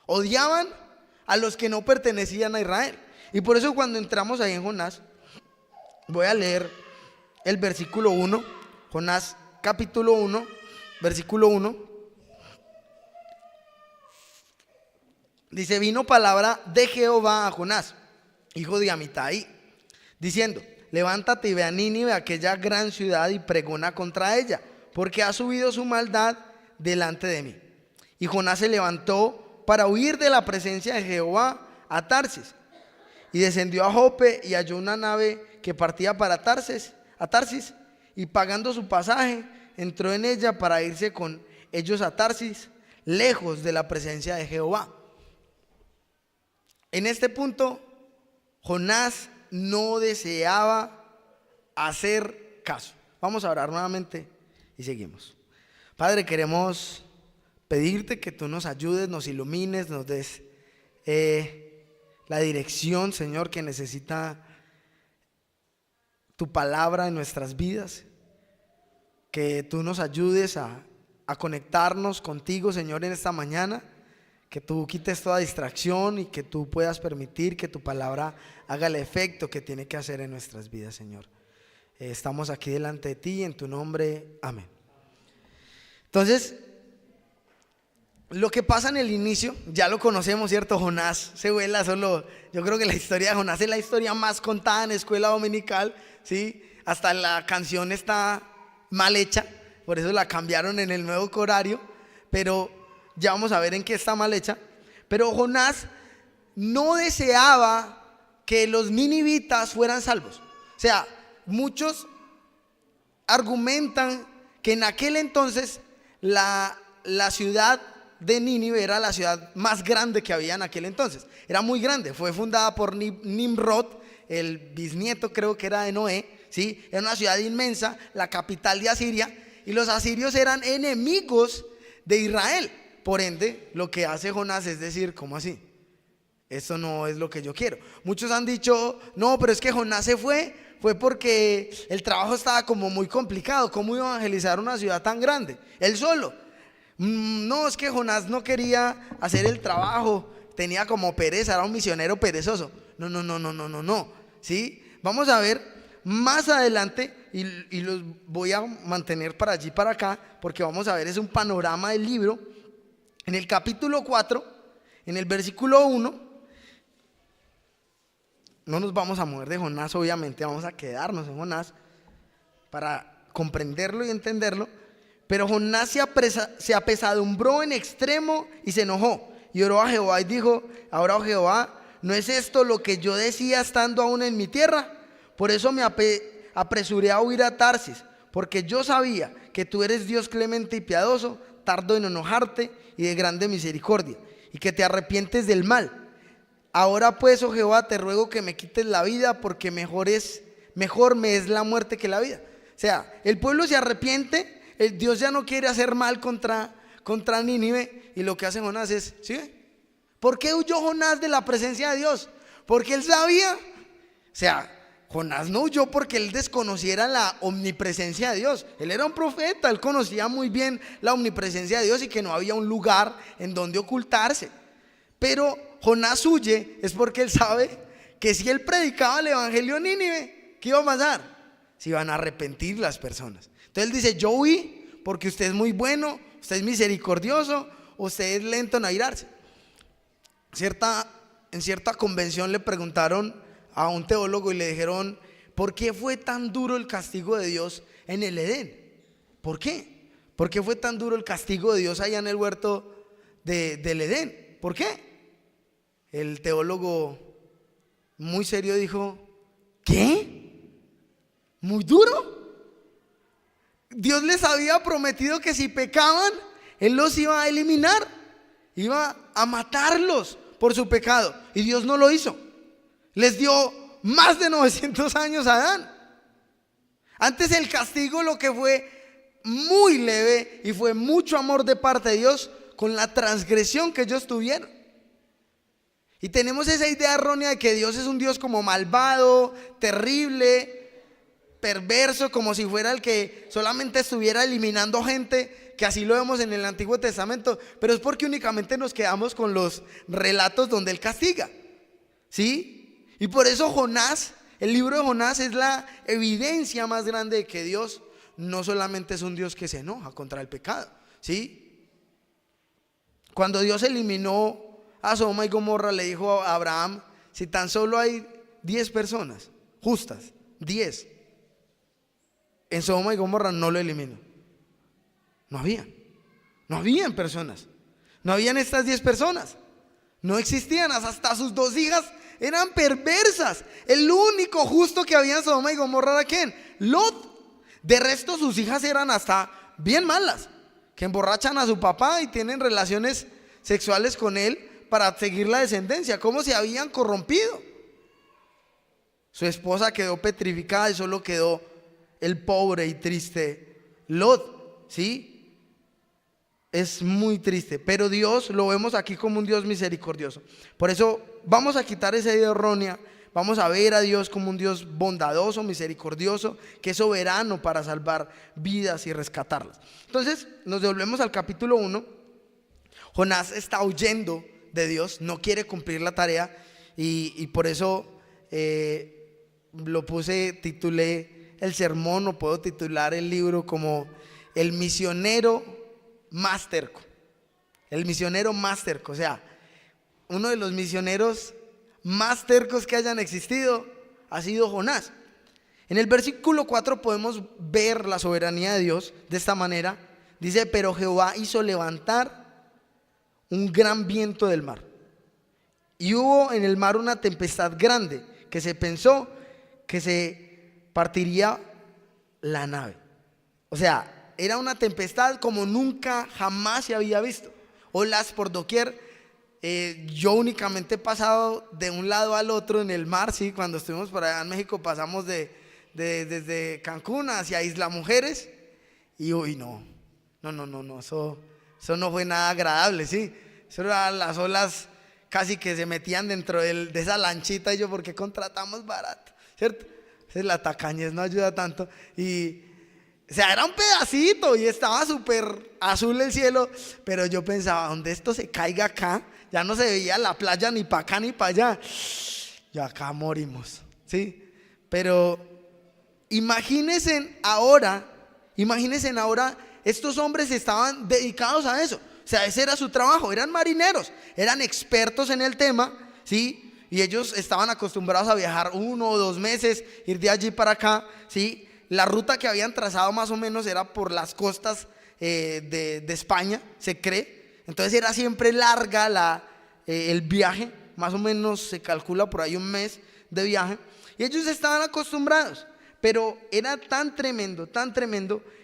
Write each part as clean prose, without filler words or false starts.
Odiaban a los que no pertenecían a Israel. Y por eso cuando entramos ahí en Jonás, voy a leer el versículo 1, Jonás capítulo 1, versículo 1. Dice: vino palabra de Jehová a Jonás, hijo de Amitai, diciendo: levántate y ve a Nínive, aquella gran ciudad, y pregona contra ella, porque ha subido su maldad delante de mí. Y Jonás se levantó para huir de la presencia de Jehová a Tarsis, y descendió a Jope y halló una nave que partía para Tarsis, y pagando su pasaje, entró en ella para irse con ellos a Tarsis, lejos de la presencia de Jehová. En este punto, Jonás no deseaba hacer caso. Vamos a orar nuevamente y seguimos. Padre, queremos pedirte que tú nos ayudes, nos ilumines, nos des la dirección, Señor, que necesita tu palabra en nuestras vidas. Que tú nos ayudes a conectarnos contigo, Señor, en esta mañana. Que tú quites toda distracción y que tú puedas permitir que tu palabra haga el efecto que tiene que hacer en nuestras vidas, Señor. Estamos aquí delante de ti, en tu nombre, amén. Entonces, lo que pasa en el inicio, ya lo conocemos, ¿cierto? Jonás se vuela solo. Yo creo que la historia de Jonás es la historia más contada en escuela dominical, ¿sí? Hasta la canción está mal hecha, por eso la cambiaron en el nuevo corario, pero ya vamos a ver en qué está mal hecha. Pero Jonás no deseaba que los ninivitas fueran salvos. O sea, muchos argumentan que en aquel entonces la ciudad de Nínive era la ciudad más grande que había en aquel entonces. Era muy grande, fue fundada por Nimrod, el bisnieto creo que era de Noé, ¿sí? Era una ciudad inmensa, la capital de Asiria, y los asirios eran enemigos de Israel. Por ende, lo que hace Jonás es decir: ¿cómo así? Esto no es lo que yo quiero. Muchos han dicho: no, pero es que Jonás se fue porque el trabajo estaba como muy complicado. ¿Cómo iba a evangelizar una ciudad tan grande? Él solo. No, es que Jonás no quería hacer el trabajo, tenía como pereza, era un misionero perezoso. No. ¿Sí? Vamos a ver más adelante y los voy a mantener para allí, para acá, porque vamos a ver, es un panorama del libro. En el capítulo 4, en el versículo 1, no nos vamos a mover de Jonás, obviamente, vamos a quedarnos en Jonás para comprenderlo y entenderlo. Pero Jonás se apesadumbró en extremo y se enojó, y oró a Jehová y dijo: ahora, oh Jehová, ¿no es esto lo que yo decía estando aún en mi tierra? Por eso me apresuré a huir a Tarsis, porque yo sabía que tú eres Dios clemente y piadoso, tardo en enojarte y de grande misericordia, y que te arrepientes del mal. Ahora pues, oh Jehová, te ruego que me quites la vida, porque mejor me es la muerte que la vida. O sea, el pueblo se arrepiente, Dios ya no quiere hacer mal contra Nínive, y lo que hace Jonás es, ¿sí? ¿Por qué huyó Jonás de la presencia de Dios? Porque él sabía, o sea, Jonás no huyó porque él desconociera la omnipresencia de Dios. Él era un profeta, él conocía muy bien la omnipresencia de Dios y que no había un lugar en donde ocultarse. Pero Jonás huye es porque él sabe que si él predicaba el evangelio en Nínive, ¿qué iba a pasar? Se iban a arrepentir las personas. Entonces él dice: yo huí porque usted es muy bueno, usted es misericordioso, usted es lento en airarse. En cierta convención le preguntaron a un teólogo y le dijeron: ¿por qué fue tan duro el castigo de Dios en el Edén? ¿Por qué? ¿Por qué fue tan duro el castigo de Dios allá en el huerto del Edén? ¿Por qué? El teólogo muy serio dijo: ¿qué? ¿Muy duro? Dios les había prometido que si pecaban, Él los iba a eliminar, iba a matarlos por su pecado, y Dios no lo hizo. Les dio más de 900 años a Adán. Antes el castigo, lo que fue muy leve, y fue mucho amor de parte de Dios con la transgresión que ellos tuvieron. Y tenemos esa idea errónea de que Dios es un Dios como malvado, terrible, perverso, como si fuera el que solamente estuviera eliminando gente que así lo vemos en el Antiguo Testamento, pero es porque únicamente nos quedamos con los relatos donde Él castiga, ¿sí? Y por eso Jonás, el libro de Jonás es la evidencia más grande de que Dios no solamente es un Dios que se enoja contra el pecado, ¿sí? Cuando Dios eliminó a Sodoma y Gomorra, le dijo a Abraham: si tan solo hay 10 personas justas, 10, en Sodoma y Gomorra no lo eliminó. No habían personas, no habían estas 10 personas, no existían, hasta sus 2 hijas eran perversas. El único justo que había en Sodoma y Gomorra era ¿quién? Lot. De resto sus hijas eran hasta bien malas, que emborrachan a su papá y tienen relaciones sexuales con él para seguir la descendencia, como se habían corrompido. Su esposa quedó petrificada y solo quedó el pobre y triste Lot, ¿sí? Es muy triste, pero Dios lo vemos aquí como un Dios misericordioso. Por eso vamos a quitar esa idea errónea. Vamos a ver a Dios como un Dios bondadoso, misericordioso, que es soberano para salvar vidas y rescatarlas. Entonces nos devolvemos al capítulo 1. Jonás está huyendo de Dios, no quiere cumplir la tarea y por eso titulé el sermón, o puedo titular el libro como El misionero más terco. El misionero más terco, o sea, uno de los misioneros más tercos que hayan existido ha sido Jonás. En el versículo 4 podemos ver la soberanía de Dios de esta manera. Dice: pero Jehová hizo levantar un gran viento del mar, y hubo en el mar una tempestad grande, que se pensó que se partiría la nave. O sea, era una tempestad como nunca jamás se había visto. Olas por doquier. Yo únicamente he pasado de un lado al otro en el mar, sí. Cuando estuvimos por allá en México pasamos desde Cancún hacia Isla Mujeres. Y uy, no, eso no fue nada agradable, sí. Eso eran las olas casi que se metían dentro de esa lanchita. Y yo, ¿por qué contratamos barato? ¿Cierto? Entonces la tacañez no ayuda tanto. O sea, era un pedacito y estaba súper azul el cielo, pero yo pensaba: donde esto se caiga acá, ya no se veía la playa ni para acá ni para allá. Ya acá morimos, ¿sí? Pero imagínense ahora, estos hombres estaban dedicados a eso. O sea, ese era su trabajo, eran marineros, eran expertos en el tema, ¿sí? Y ellos estaban acostumbrados a viajar 1 o 2 meses, ir de allí para acá, ¿sí? La ruta que habían trazado más o menos era por las costas de España, se cree. Entonces era siempre larga el viaje, más o menos se calcula por ahí 1 mes de viaje. Y ellos estaban acostumbrados, pero era tan tremendo,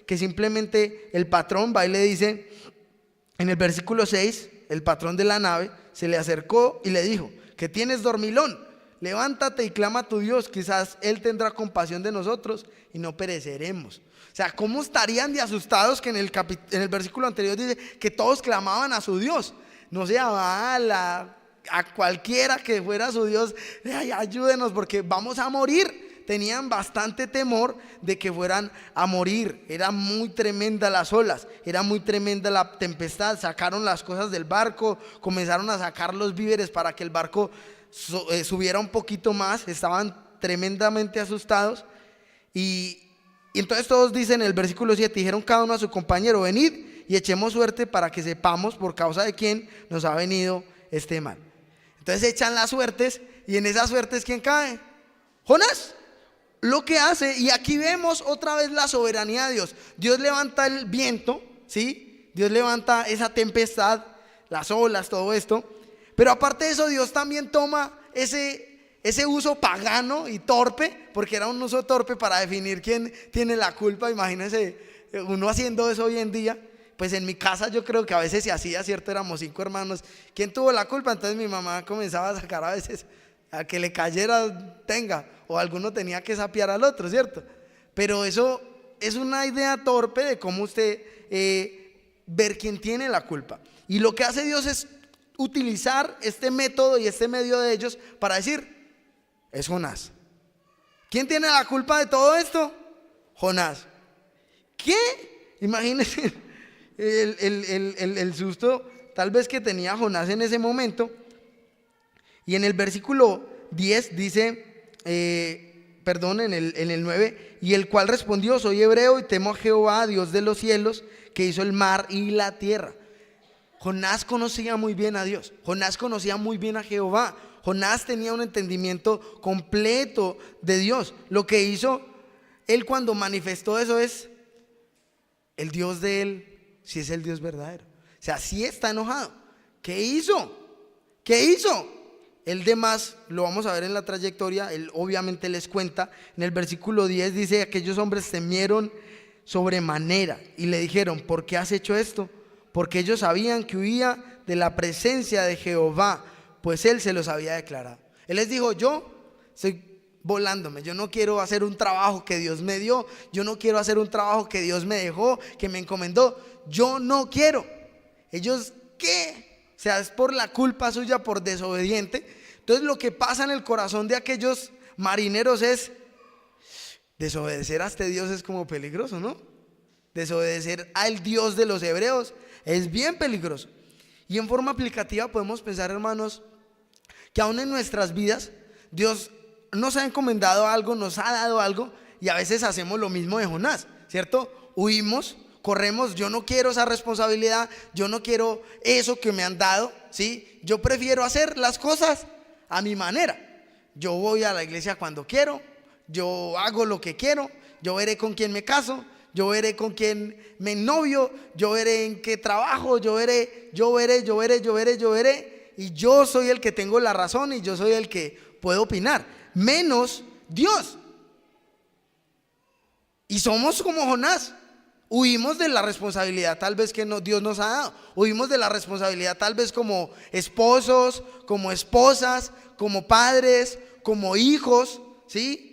que simplemente el patrón va y le dice, en el versículo 6, el patrón de la nave se le acercó y le dijo: ¿qué tienes, dormilón? Levántate y clama a tu Dios, quizás Él tendrá compasión de nosotros y no pereceremos. O sea, ¿cómo estarían de asustados que en el versículo anterior dice que todos clamaban a su Dios? No sé, a Baal, a cualquiera que fuera su Dios: ay, ayúdenos porque vamos a morir. Tenían bastante temor de que fueran a morir. Era muy tremenda las olas, era muy tremenda la tempestad. Sacaron las cosas del barco, comenzaron a sacar los víveres para que el barco subiera un poquito más. Estaban tremendamente asustados y entonces todos dicen en el versículo 7, dijeron cada uno a su compañero: venid y echemos suerte para que sepamos por causa de quién nos ha venido este mal. Entonces echan las suertes y en esas suertes ¿quién cae? Jonás. Lo que hace, y aquí vemos otra vez la soberanía de Dios. Dios levanta el viento, ¿sí? Dios levanta esa tempestad, las olas, todo esto. Pero aparte de eso, Dios también toma ese uso pagano y torpe, porque era un uso torpe para definir quién tiene la culpa. Imagínense uno haciendo eso hoy en día. Pues en mi casa yo creo que a veces se hacía, ¿cierto? Éramos 5 hermanos. ¿Quién tuvo la culpa? Entonces mi mamá comenzaba a sacar a veces a que le cayera, tenga, o alguno tenía que sapear al otro, ¿cierto? Pero eso es una idea torpe de cómo usted ver quién tiene la culpa. Y lo que hace Dios es utilizar este método y este medio de ellos para decir: es Jonás. ¿Quién tiene la culpa de todo esto? Jonás. ¿Qué? Imagínense el susto tal vez que tenía Jonás en ese momento. Y en el versículo 10 dice, en el 9, y el cual respondió: soy hebreo y temo a Jehová, Dios de los cielos, que hizo el mar y la tierra. Jonás conocía muy bien a Dios, Jonás conocía muy bien a Jehová, Jonás tenía un entendimiento completo de Dios. Lo que hizo él cuando manifestó eso es: el Dios de él, si es el Dios verdadero. O sea, si está enojado. ¿Qué hizo? ¿Qué hizo? El demás lo vamos a ver en la trayectoria. Él obviamente les cuenta. En el versículo 10 dice: aquellos hombres temieron sobremanera y le dijeron: ¿por qué has hecho esto? Porque ellos sabían que huía de la presencia de Jehová, pues él se los había declarado. Él les dijo: yo estoy volándome, yo no quiero hacer un trabajo que Dios me dio, yo no quiero hacer un trabajo que Dios me dejó, que me encomendó, yo no quiero. Ellos, ¿qué? O sea, es por la culpa suya, por desobediente. Entonces lo que pasa en el corazón de aquellos marineros es: desobedecer a este Dios es como peligroso, ¿no? Desobedecer al Dios de los hebreos es bien peligroso. Y en forma aplicativa podemos pensar, hermanos, que aún en nuestras vidas Dios nos ha encomendado algo, nos ha dado algo, y a veces hacemos lo mismo de Jonás, ¿cierto? Huimos, corremos. Yo no quiero esa responsabilidad, yo no quiero eso que me han dado, ¿sí? Yo prefiero hacer las cosas a mi manera. Yo voy a la iglesia cuando quiero, yo hago lo que quiero, yo veré con quién me caso, yo veré con quién me novio, yo veré en qué trabajo, yo veré, y yo soy el que tengo la razón y yo soy el que puedo opinar, menos Dios. Y somos como Jonás. Huimos de la responsabilidad tal vez que Dios nos ha dado. Huimos de la responsabilidad tal vez como esposos, como esposas, como padres, como hijos, ¿sí?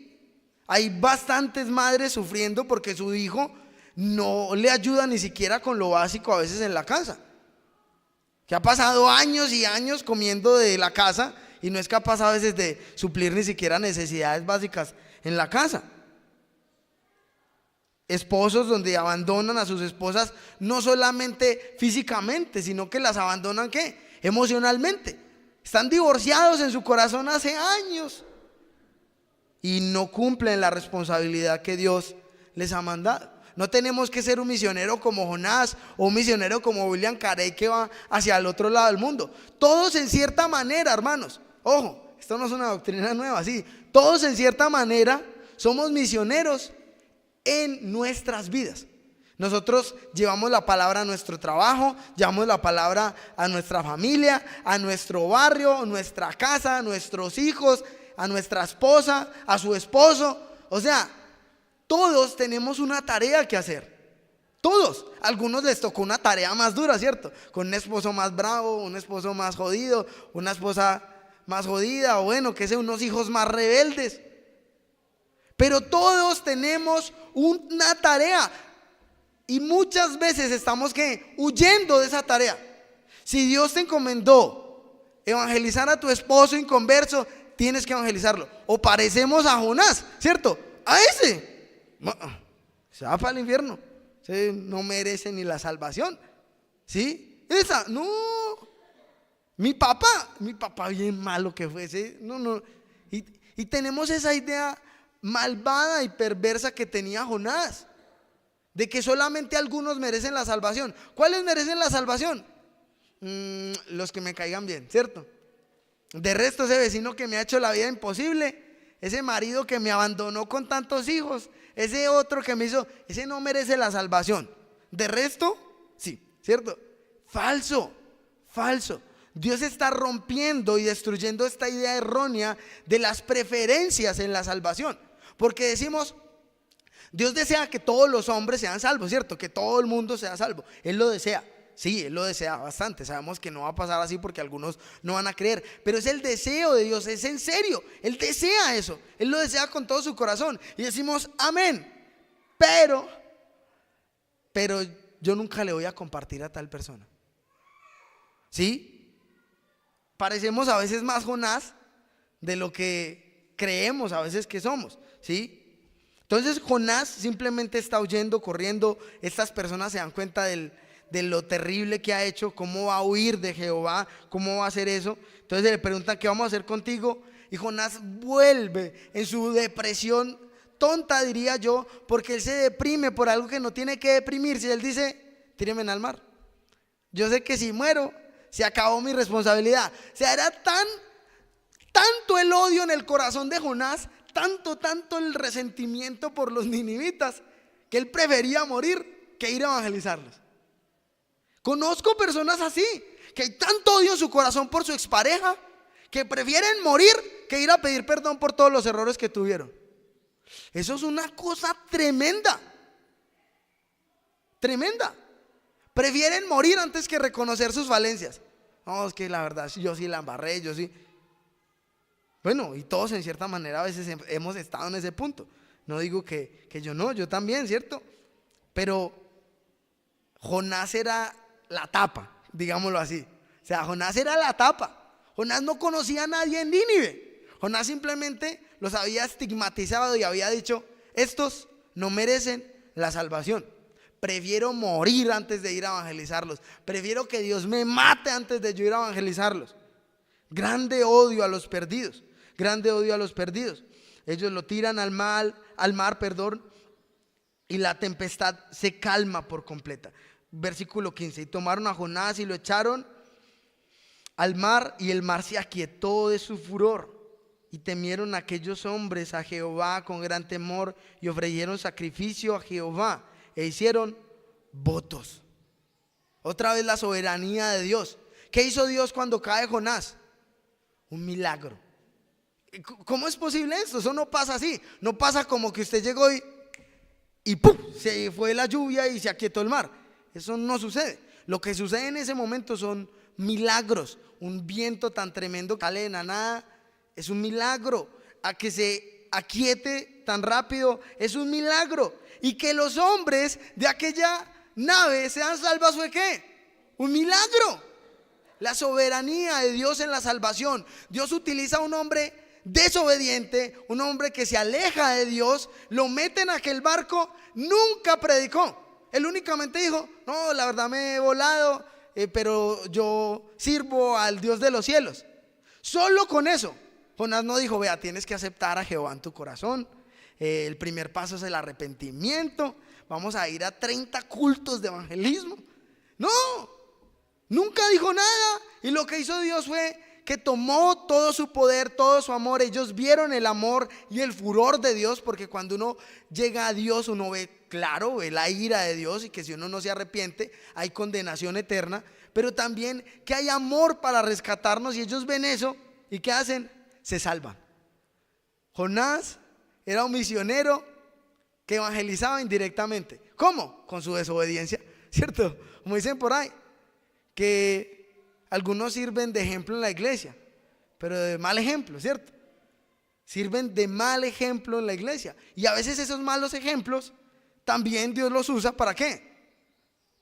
Hay bastantes madres sufriendo porque su hijo no le ayuda ni siquiera con lo básico a veces en la casa. Que ha pasado años y años comiendo de la casa y no es capaz a veces de suplir ni siquiera necesidades básicas en la casa. Esposos donde abandonan a sus esposas no solamente físicamente, sino que las abandonan ¿qué? Emocionalmente. Están divorciados en su corazón hace años y no cumplen la responsabilidad que Dios les ha mandado. No tenemos que ser un misionero como Jonás o un misionero como William Carey que va hacia el otro lado del mundo. Todos en cierta manera, hermanos, ojo, esto no es una doctrina nueva, sí, todos en cierta manera somos misioneros en nuestras vidas. Nosotros llevamos la palabra a nuestro trabajo, llevamos la palabra a nuestra familia, a nuestro barrio, a nuestra casa, a nuestros hijos, a nuestra esposa, a su esposo. O sea, todos tenemos una tarea que hacer. Todos. A algunos les tocó una tarea más dura, ¿cierto? Con un esposo más bravo, un esposo más jodido, una esposa más jodida, o bueno, que sé, unos hijos más rebeldes. Pero todos tenemos una tarea y muchas veces estamos ¿qué? Huyendo de esa tarea. Si Dios te encomendó evangelizar a tu esposo inconverso, tienes que evangelizarlo. O parecemos a Jonás, ¿cierto? A ese se va para el infierno, ese no merece ni la salvación, ¿sí? Esa, no. Mi papá bien malo que fuese, no. Y tenemos esa idea malvada y perversa que tenía Jonás, de que solamente algunos merecen la salvación. ¿Cuáles merecen la salvación? Los que me caigan bien, ¿cierto? De resto, ese vecino que me ha hecho la vida imposible, ese marido que me abandonó con tantos hijos, ese otro que me hizo, ese no merece la salvación. De resto, sí, ¿cierto? Falso. Dios está rompiendo y destruyendo esta idea errónea de las preferencias en la salvación. Porque decimos, Dios desea que todos los hombres sean salvos, ¿cierto? Que todo el mundo sea salvo. Él lo desea. Sí, Él lo desea bastante. Sabemos que no va a pasar así porque algunos no van a creer. Pero es el deseo de Dios, es en serio. Él desea eso. Él lo desea con todo su corazón. Y decimos, amén. Pero yo nunca le voy a compartir a tal persona. ¿Sí? Parecemos a veces más Jonás de lo que creemos a veces que somos, ¿sí? Entonces Jonás simplemente está huyendo, corriendo. Estas personas se dan cuenta del de lo terrible que ha hecho, cómo va a huir de Jehová, cómo va a hacer eso. Entonces le preguntan: ¿qué vamos a hacer contigo? Y Jonás vuelve en su depresión tonta, diría yo, porque él se deprime por algo que no tiene que deprimirse. Él dice: tírenme al mar. Yo sé que si muero, se acabó mi responsabilidad. O sea, era tanto el odio en el corazón de Jonás, tanto el resentimiento por los ninivitas, que él prefería morir que ir a evangelizarlos. Conozco personas así, que hay tanto odio en su corazón por su expareja, que prefieren morir que ir a pedir perdón por todos los errores que tuvieron. Eso es una cosa tremenda. Tremenda. Prefieren morir antes que reconocer sus falencias. No, es que la verdad, yo sí la embarré, yo sí. Bueno, y todos en cierta manera a veces hemos estado en ese punto. No digo que yo no, yo también, ¿cierto? Pero Jonás era la tapa, digámoslo así. O sea, Jonás era la tapa. Jonás no conocía a nadie en Nínive. Jonás simplemente los había estigmatizado y había dicho: estos no merecen la salvación. Prefiero morir antes de ir a evangelizarlos. Prefiero que Dios me mate antes de yo ir a evangelizarlos. Grande odio a los perdidos. Grande odio a los perdidos. Ellos lo tiran al mar, y la tempestad se calma por completa. Versículo 15. Y tomaron a Jonás y lo echaron al mar, y el mar se aquietó de su furor. Y temieron aquellos hombres a Jehová con gran temor, y ofrecieron sacrificio a Jehová, e hicieron votos. Otra vez la soberanía de Dios. ¿Qué hizo Dios cuando cae Jonás? Un milagro. ¿Cómo es posible esto? Eso no pasa así. No pasa como que usted llegó y ¡pum!, se fue la lluvia y se aquietó el mar. Eso no sucede. Lo que sucede en ese momento son milagros. Un viento tan tremendo que sale de la nada es un milagro. A que se aquiete tan rápido es un milagro. Y que los hombres de aquella nave sean salvos, ¿fue qué? Un milagro. La soberanía de Dios en la salvación. Dios utiliza a un hombre desobediente, un hombre que se aleja de Dios, lo mete en aquel barco, nunca predicó. Él únicamente dijo: no, la verdad me he volado, pero yo sirvo al Dios de los cielos. Solo con eso. Jonás no dijo: vea, tienes que aceptar a Jehová en tu corazón. El primer paso es el arrepentimiento. Vamos a ir a 30 cultos de evangelismo. No, nunca dijo nada. Y lo que hizo Dios fue que tomó todo su poder, todo su amor. Ellos vieron el amor y el furor de Dios, porque cuando uno llega a Dios, uno ve claro, ve la ira de Dios, y que si uno no se arrepiente hay condenación eterna, pero también que hay amor para rescatarnos. Y ellos ven eso, ¿y qué hacen? Se salvan. Jonás era un misionero que evangelizaba indirectamente. ¿Cómo? Con su desobediencia, ¿cierto? Como dicen por ahí, que algunos sirven de ejemplo en la iglesia, pero de mal ejemplo, ¿cierto? Sirven de mal ejemplo en la iglesia. Y a veces esos malos ejemplos también Dios los usa, ¿para qué?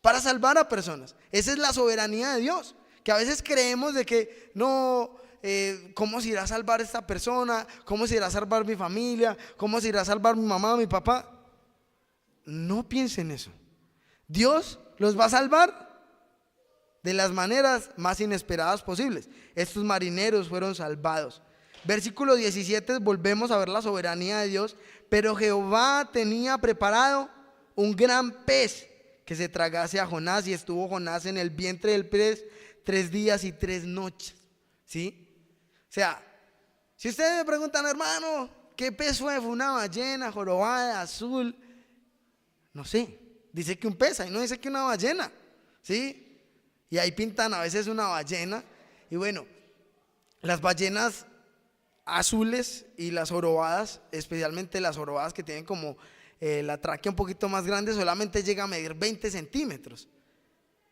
Para salvar a personas. Esa es la soberanía de Dios, que a veces creemos de que no... ¿cómo se irá a salvar esta persona? ¿Cómo se irá a salvar mi familia? ¿Cómo se irá a salvar mi mamá, mi papá? No piensen eso. Dios los va a salvar de las maneras más inesperadas posibles. Estos marineros fueron salvados. Versículo 17, volvemos a ver la soberanía de Dios. Pero Jehová tenía preparado un gran pez que se tragase a Jonás, y estuvo Jonás en el vientre del pez 3 días y 3 noches. ¿Sí? O sea, si ustedes me preguntan: hermano, ¿qué pez fue? ¿Fue una ballena, jorobada, azul? No sé, dice que un pez, ahí no dice que una ballena, ¿sí? Y ahí pintan a veces una ballena. Y bueno, las ballenas azules y las jorobadas, especialmente las jorobadas que tienen como la tráquea un poquito más grande, solamente llega a medir 20 centímetros.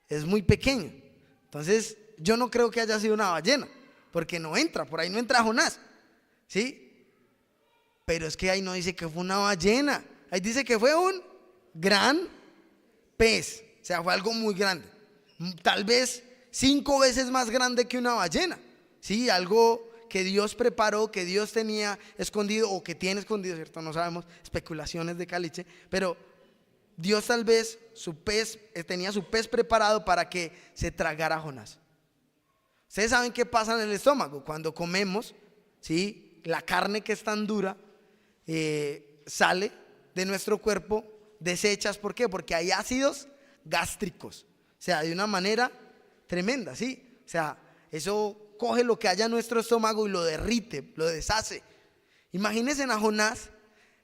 Es muy pequeño. Entonces yo no creo que haya sido una ballena, porque no entra, por ahí no entra Jonás, ¿sí? Pero es que ahí no dice que fue una ballena, ahí dice que fue un gran pez. O sea, fue algo muy grande, tal vez 5 veces más grande que una ballena, ¿sí? Algo que Dios preparó, que Dios tenía escondido, o que tiene escondido, ¿cierto? No sabemos, especulaciones de caliche, pero Dios tal vez tenía su pez preparado para que se tragara a Jonás. Ustedes saben qué pasa en el estómago cuando comemos, ¿sí? La carne que es tan dura sale de nuestro cuerpo desechas. ¿Por qué? Porque hay ácidos gástricos, o sea, de una manera tremenda, ¿sí? O sea, eso coge lo que haya en nuestro estómago y lo derrite, lo deshace. Imagínense a Jonás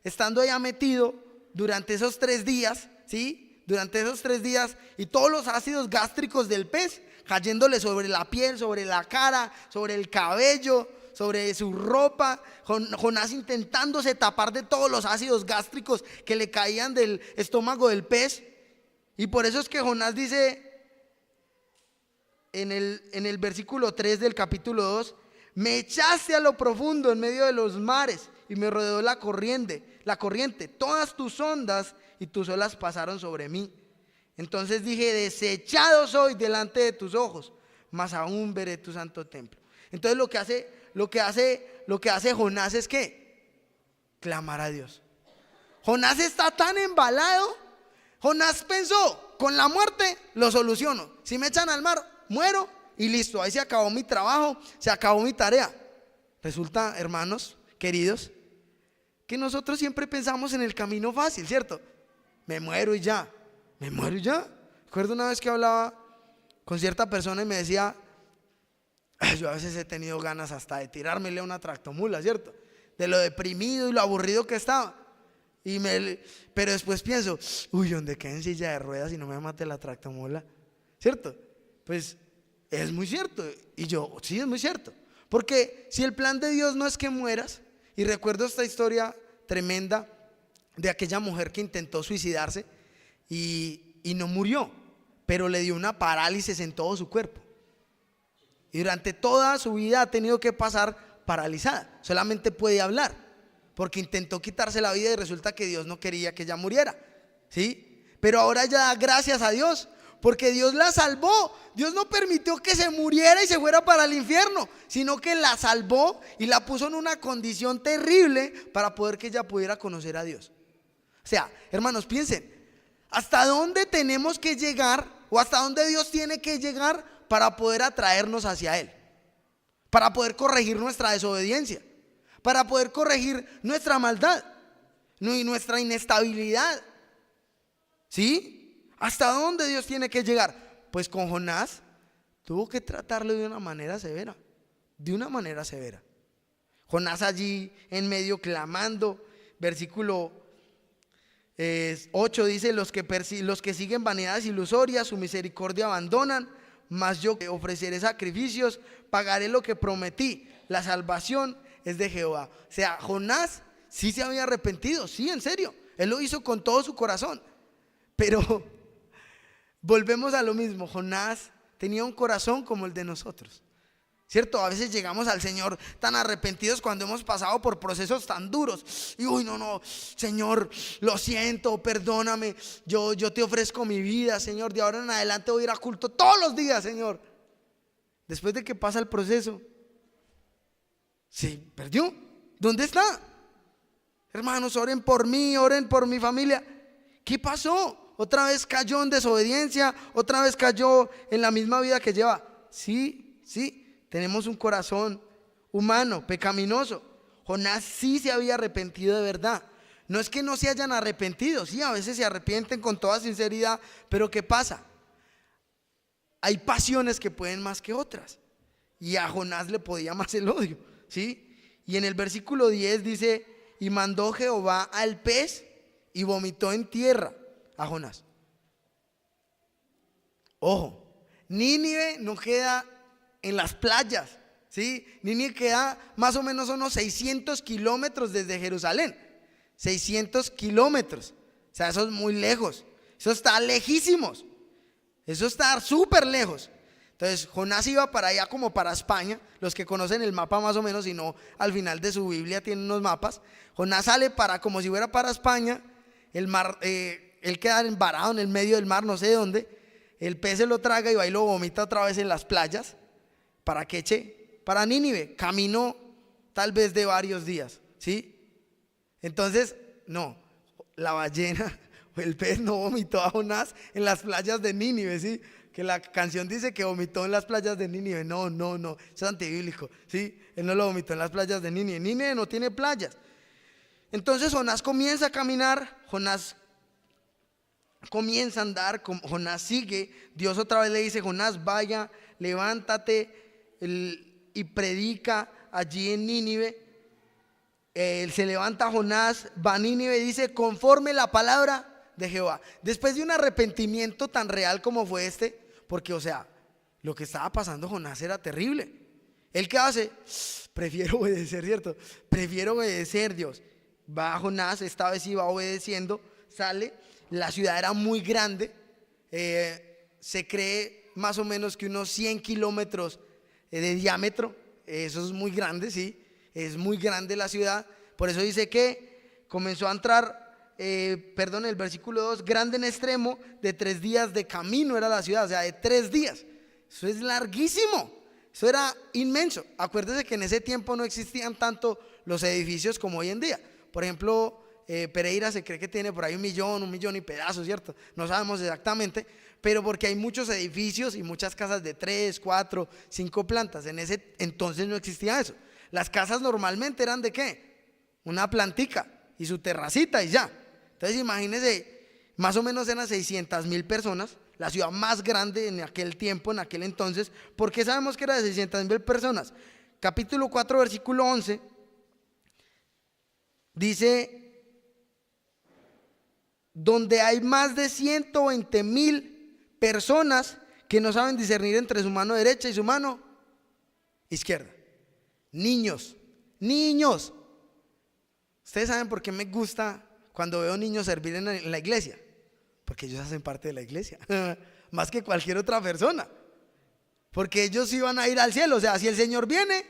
estando allá metido durante esos 3 días, ¿sí? Durante esos 3 días y todos los ácidos gástricos del pez cayéndole sobre la piel, sobre la cara, sobre el cabello, sobre su ropa. Jonás intentándose tapar de todos los ácidos gástricos que le caían del estómago del pez. Y por eso es que Jonás dice en el versículo 3 del capítulo 2: me echaste a lo profundo en medio de los mares y me rodeó la corriente, todas tus ondas y tus olas pasaron sobre mí. Entonces dije: desechado soy delante de tus ojos, mas aún veré tu santo templo. Entonces lo que hace Jonás es que clamar a Dios. Jonás está tan embalado. Jonás pensó: con la muerte lo soluciono. Si me echan al mar, muero y listo, ahí se acabó mi trabajo, se acabó mi tarea. Resulta, hermanos queridos, que nosotros siempre pensamos en el camino fácil, ¿cierto? Me muero y ya. Recuerdo una vez que hablaba con cierta persona y me decía: yo a veces he tenido ganas hasta de tirármele a una tractomula, ¿cierto? De lo deprimido y lo aburrido que estaba. Pero después pienso: uy, ¿dónde quedé en silla de ruedas y no me mate la tractomula? ¿Cierto? Pues es muy cierto. Y yo, sí, es muy cierto. Porque si el plan de Dios no es que mueras, y recuerdo esta historia tremenda de aquella mujer que intentó suicidarse y no murió, pero le dio una parálisis en todo su cuerpo. Y durante toda su vida ha tenido que pasar paralizada. Solamente puede hablar, porque intentó quitarse la vida y resulta que Dios no quería que ella muriera, ¿sí? Pero ahora ella da gracias a Dios, porque Dios la salvó. Dios no permitió que se muriera y se fuera para el infierno, sino que la salvó y la puso en una condición terrible para poder que ella pudiera conocer a Dios. O sea, hermanos, piensen, ¿hasta dónde tenemos que llegar o hasta dónde Dios tiene que llegar para poder atraernos hacia Él? Para poder corregir nuestra desobediencia, para poder corregir nuestra maldad y nuestra inestabilidad, ¿sí? ¿Hasta dónde Dios tiene que llegar? Pues con Jonás tuvo que tratarlo de una manera severa, Jonás allí en medio clamando. Versículo 8 dice: los que siguen vanidades ilusorias, su misericordia abandonan, mas yo ofreceré sacrificios, pagaré lo que prometí, la salvación es de Jehová. O sea, Jonás sí se había arrepentido, sí, en serio, él lo hizo con todo su corazón. Pero volvemos a lo mismo, Jonás tenía un corazón como el de nosotros, ¿cierto? A veces llegamos al Señor tan arrepentidos cuando hemos pasado por procesos tan duros. Y uy, no, Señor, lo siento, perdóname. Yo te ofrezco mi vida, Señor. De ahora en adelante voy a ir a culto todos los días, Señor. Después de que pasa el proceso, se perdió. ¿Dónde está? Hermanos, oren por mí, oren por mi familia. ¿Qué pasó? Otra vez cayó en desobediencia, otra vez cayó en la misma vida que lleva. Sí, tenemos un corazón humano, pecaminoso. Jonás sí se había arrepentido de verdad. No es que no se hayan arrepentido, sí, a veces se arrepienten con toda sinceridad, pero ¿qué pasa? Hay pasiones que pueden más que otras, y a Jonás le podía más el odio, ¿sí? Y en el versículo 10 dice: y mandó Jehová al pez y vomitó en tierra a Jonás. Ojo, Nínive no queda en las playas, ¿sí? Nínive queda más o menos unos 600 kilómetros desde Jerusalén. 600 kilómetros. O sea, eso es muy lejos. Eso está lejísimos. Eso está súper lejos. Entonces Jonás iba para allá como para España. Los que conocen el mapa más o menos, si no, al final de su Biblia tiene unos mapas. Jonás sale para como si fuera para España. El mar, él queda embarado en el medio del mar, no sé dónde. El pez se lo traga y va y lo vomita otra vez en las playas. ¿Para qué eche? Para Nínive. Caminó tal vez de varios días, ¿sí? Entonces, no, la ballena o El pez no vomitó a Jonás en las playas de Nínive, ¿sí? Que la canción dice que vomitó en las playas de Nínive. No, eso es antibíblico, ¿sí? Él no lo vomitó en las playas de Nínive. Nínive no tiene playas. Entonces Jonás comienza a caminar, Jonás comienza a andar, Jonás sigue. Dios otra vez le dice: Jonás, vaya, levántate y predica allí en Nínive. Se levanta Jonás, va a Nínive y dice: conforme la palabra de Jehová. Después de un arrepentimiento tan real como fue este, porque o sea, lo que estaba pasando Jonás era terrible. ¿Él qué hace? Prefiero obedecer, ¿cierto? Prefiero obedecer, Dios. Va Jonás, esta vez iba obedeciendo, sale. La ciudad era muy grande, se cree más o menos que unos 100 kilómetros de diámetro. Eso es muy grande, sí, es muy grande la ciudad. Por eso dice que comenzó a entrar, el versículo 2, grande en extremo, de 3 días de camino era la ciudad, o sea, de 3 días. Eso es larguísimo, eso era inmenso. Acuérdese que en ese tiempo no existían tanto los edificios como hoy en día. Por ejemplo, Pereira se cree que tiene por ahí 1 millón y pedazos, ¿cierto? No sabemos exactamente, pero porque hay muchos edificios y muchas casas de 3, 4, 5 plantas. En ese entonces no existía eso. Las casas normalmente eran ¿de qué? Una plantica y su terracita y ya. Entonces imagínense, más o menos eran 600,000 personas, la ciudad más grande en aquel tiempo, en aquel entonces. ¿Por qué sabemos que era de 600,000 personas? Capítulo 4, versículo 11, dice: donde hay más de 120,000 personas que no saben discernir entre su mano derecha y su mano izquierda. Niños. Ustedes saben por qué me gusta cuando veo niños servir en la iglesia, porque ellos hacen parte de la iglesia más que cualquier otra persona, porque ellos iban a ir al cielo. O sea, si el Señor viene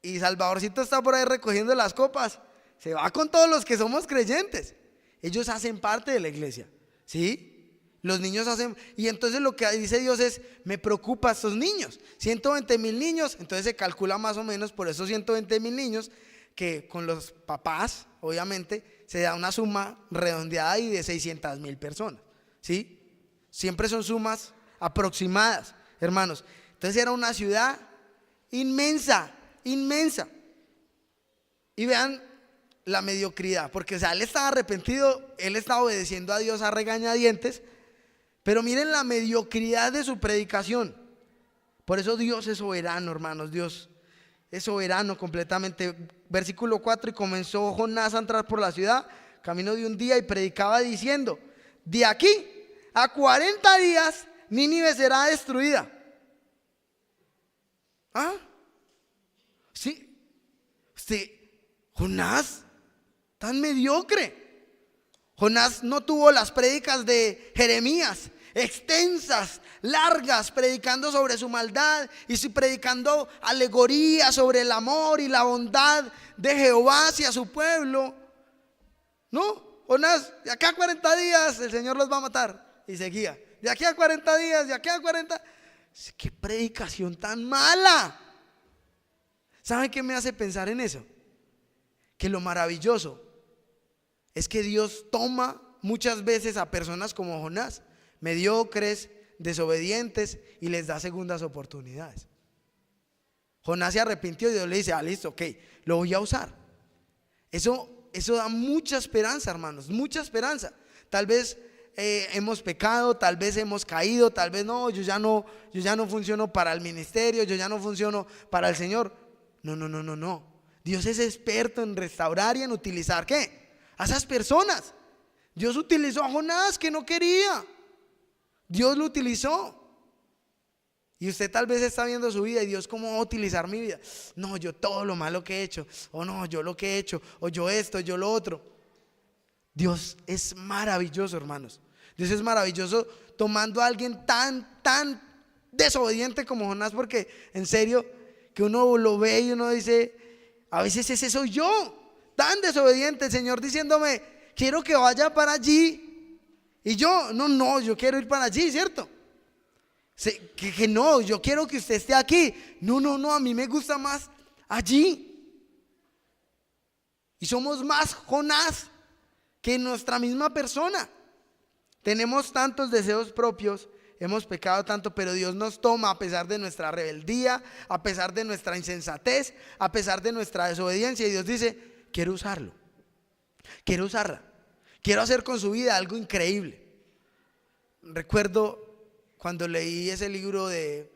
y Salvadorcito está por ahí recogiendo las copas, se va con todos los que somos creyentes. Ellos hacen parte de la iglesia, ¿sí? Los niños hacen, y entonces lo que dice Dios es: me preocupa estos niños, 120,000 niños. Entonces se calcula más o menos por esos 120,000 niños, que con los papás, obviamente, se da una suma redondeada y de 600,000 personas, ¿sí? Siempre son sumas aproximadas, hermanos. Entonces era una ciudad inmensa. Y vean la mediocridad, porque o sea, él estaba arrepentido, él estaba obedeciendo a Dios a regañadientes, pero miren la mediocridad de su predicación. Por eso Dios es soberano, hermanos. Dios es soberano completamente. Versículo 4: y comenzó Jonás a entrar por la ciudad, camino de un día, y predicaba diciendo: de aquí a 40 días Nínive será destruida. Sí, Jonás, tan mediocre. Jonás no tuvo las prédicas de Jeremías, extensas, largas, predicando sobre su maldad y predicando alegorías sobre el amor y la bondad de Jehová hacia su pueblo. No, Jonás, de acá a 40 días el Señor los va a matar. Y seguía, de aquí a 40 días, de aquí a 40. ¡Qué predicación tan mala! ¿Saben qué me hace pensar en eso? Que lo maravilloso es que Dios toma muchas veces a personas como Jonás, mediocres, desobedientes, y les da segundas oportunidades. Jonás se arrepintió y Dios le dice: listo, ok, lo voy a usar. Eso da mucha esperanza, hermanos, mucha esperanza. Tal vez hemos pecado, tal vez hemos caído, tal vez no, yo ya no funciono para el ministerio, yo ya no funciono para el Señor. No. Dios es experto en restaurar y en utilizar ¿qué? A esas personas. Dios utilizó a Jonás, que no quería. Dios lo utilizó. Y usted tal vez está viendo su vida y Dios: ¿cómo va a utilizar mi vida? No, yo todo lo malo que he hecho, o no, yo lo que he hecho, o yo esto, yo lo otro. Dios es maravilloso, hermanos. Dios es maravilloso tomando a alguien tan desobediente como Jonás, porque en serio que uno lo ve y uno dice: a veces ese soy yo, tan desobediente. El Señor diciéndome: quiero que vaya para allí, y yo yo quiero ir para allí, ¿cierto? Que no, yo quiero que usted esté aquí. No, a mí me gusta más allí. Y somos más Jonás que nuestra misma persona. Tenemos tantos deseos propios, hemos pecado tanto, pero Dios nos toma a pesar de nuestra rebeldía, a pesar de nuestra insensatez, a pesar de nuestra desobediencia, y Dios dice: quiero usarlo, quiero usarla, quiero hacer con su vida algo increíble. Recuerdo cuando leí ese libro de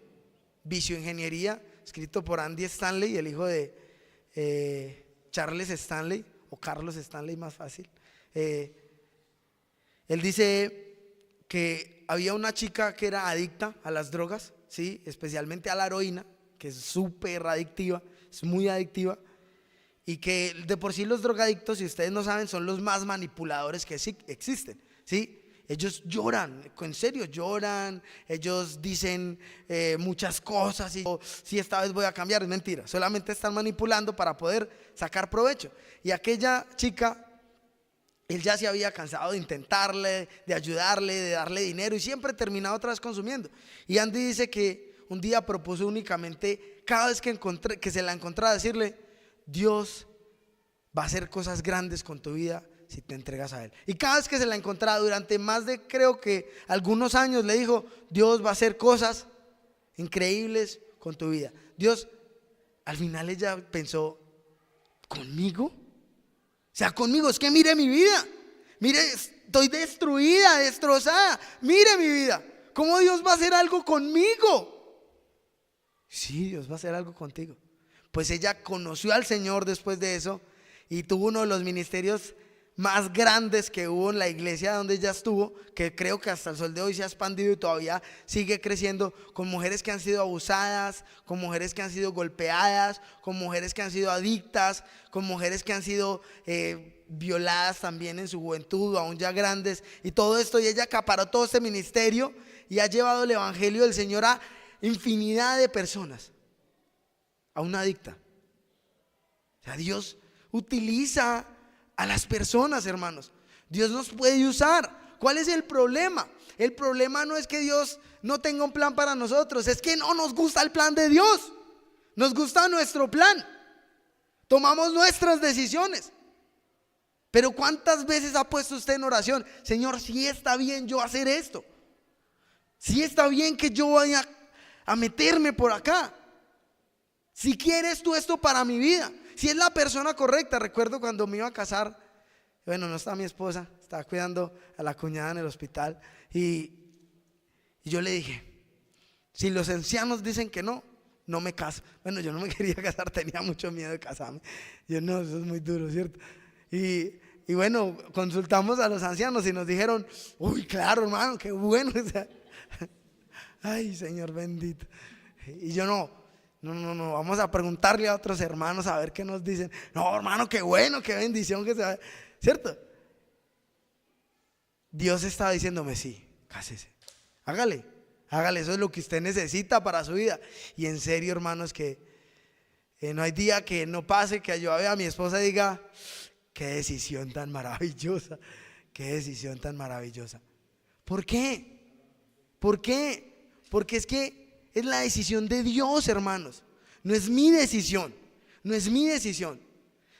Visioingeniería, escrito por Andy Stanley, el hijo de Charles Stanley, o Carlos Stanley, más fácil. Él dice que había una chica que era adicta a las drogas, ¿sí? Especialmente a la heroína, que es súper adictiva, es muy adictiva, y que de por sí los drogadictos, si ustedes no saben, son los más manipuladores que existen, ¿sí? Ellos lloran, en serio lloran, ellos dicen muchas cosas y si esta vez voy a cambiar, es mentira, solamente están manipulando para poder sacar provecho. Y aquella chica, él ya se había cansado de intentarle, de ayudarle, de darle dinero, y siempre terminaba otra vez consumiendo. Y Andy dice que un día propuso únicamente, cada vez que se la encontraba, decirle: Dios va a hacer cosas grandes con tu vida si te entregas a Él. Y cada vez que se la encontraba durante más de, creo que algunos años, le dijo: Dios va a hacer cosas increíbles con tu vida. Dios, al final ella pensó: ¿conmigo? O sea, conmigo, es que mire mi vida, mire, estoy destruida, destrozada, mire mi vida, ¿cómo Dios va a hacer algo conmigo? Sí, Dios va a hacer algo contigo. Pues ella conoció al Señor después de eso y tuvo uno de los ministerios más grandes que hubo en la iglesia donde ella estuvo, que creo que hasta el sol de hoy se ha expandido y todavía sigue creciendo, con mujeres que han sido abusadas, con mujeres que han sido golpeadas, con mujeres que han sido adictas, con mujeres que han sido violadas también en su juventud, aún ya grandes, y todo esto. Y ella acaparó todo este ministerio y ha llevado el evangelio del Señor a infinidad de personas, a una adicta. O sea, Dios utiliza a las personas, hermanos. Dios nos puede usar. ¿Cuál es el problema? El problema no es que Dios no tenga un plan para nosotros, es que no nos gusta el plan de Dios. Nos gusta nuestro plan. Tomamos nuestras decisiones. Pero ¿cuántas veces ha puesto usted en oración: Señor, si está bien yo hacer esto, si está bien que yo vaya a meterme por acá, si quieres tú esto para mi vida, si es la persona correcta? Recuerdo cuando me iba a casar, bueno, no estaba mi esposa, estaba cuidando a la cuñada en el hospital, y yo le dije: si los ancianos dicen que no, no me caso. Bueno, yo no me quería casar, tenía mucho miedo de casarme. Yo: no, eso es muy duro, ¿cierto? Y bueno, consultamos a los ancianos y nos dijeron: uy, claro, hermano, qué bueno. Ay, Señor bendito. Y yo: no, vamos a preguntarle a otros hermanos a ver qué nos dicen. No, hermano, qué bueno, qué bendición que se va, ¿cierto? Dios estaba diciéndome: sí, cásese, hágale, eso es lo que usted necesita para su vida. Y en serio, hermanos, que no hay día que no pase que yo vea a mi esposa y diga: qué decisión tan maravillosa, qué decisión tan maravillosa. ¿Por qué? ¿Por qué? Porque es que es la decisión de Dios, hermanos. No es mi decisión, no es mi decisión.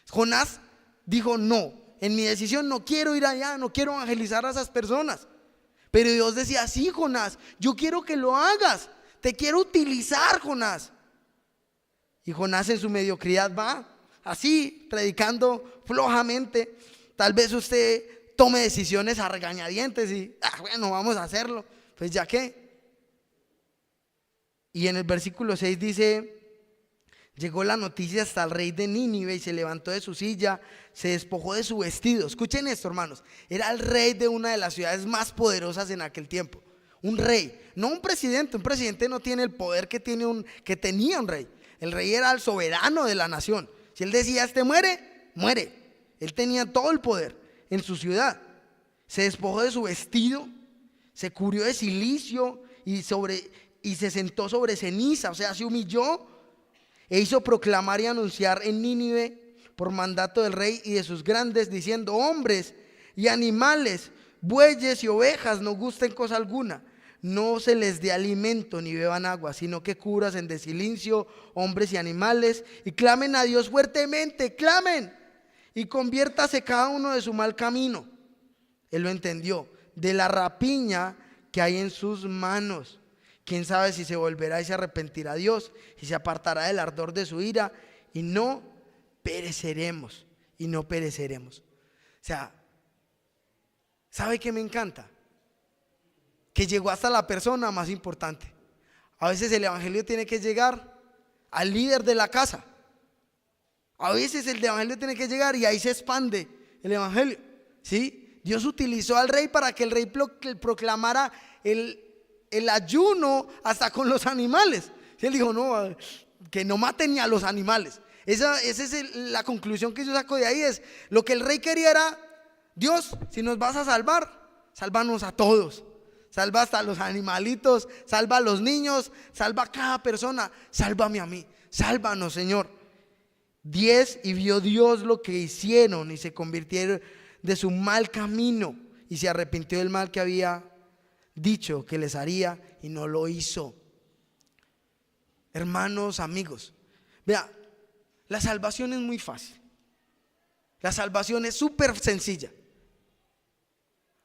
Jonás dijo: no, en mi decisión no quiero ir allá, no quiero evangelizar a esas personas. Pero Dios decía: sí, Jonás, yo quiero que lo hagas, te quiero utilizar, Jonás. Y Jonás en su mediocridad va así, predicando flojamente. Tal vez usted tome decisiones a regañadientes y bueno, vamos a hacerlo, pues ya que. Y en el versículo 6 dice: llegó la noticia hasta el rey de Nínive y se levantó de su silla, se despojó de su vestido. Escuchen esto, hermanos, era el rey de una de las ciudades más poderosas en aquel tiempo. Un rey, no un presidente no tiene el poder que tenía un rey. El rey era el soberano de la nación. Si él decía: este muere, muere. Él tenía todo el poder en su ciudad. Se despojó de su vestido, se cubrió de cilicio y se sentó sobre ceniza, o sea, se humilló e hizo proclamar y anunciar en Nínive por mandato del rey y de sus grandes, diciendo: hombres y animales, bueyes y ovejas, no gusten cosa alguna, no se les dé alimento ni beban agua, sino que cúbrasen de silicio hombres y animales, y clamen a Dios fuertemente, clamen, y conviértase cada uno de su mal camino, Él lo entendió, de la rapiña que hay en sus manos. Quién sabe si se volverá y se arrepentirá a Dios y se apartará del ardor de su ira y no pereceremos, y no pereceremos. O sea, ¿sabe qué me encanta? Que llegó hasta la persona más importante. A veces el evangelio tiene que llegar al líder de la casa. A veces el evangelio tiene que llegar y ahí se expande el evangelio, ¿sí? Dios utilizó al rey para que el rey proclamara el ayuno hasta con los animales. Y él dijo, no, que no maten ni a los animales. Esa es la conclusión que yo saco de ahí, es lo que el rey quería era: Dios, si nos vas a salvar, sálvanos a todos. Salva hasta a los animalitos, salva a los niños, salva a cada persona, sálvame a mí, sálvanos, Señor. 10, y vio Dios lo que hicieron y se convirtieron de su mal camino y se arrepintió del mal que había dicho que les haría y no lo hizo. Hermanos, amigos, vea, la salvación es muy fácil. La salvación es súper sencilla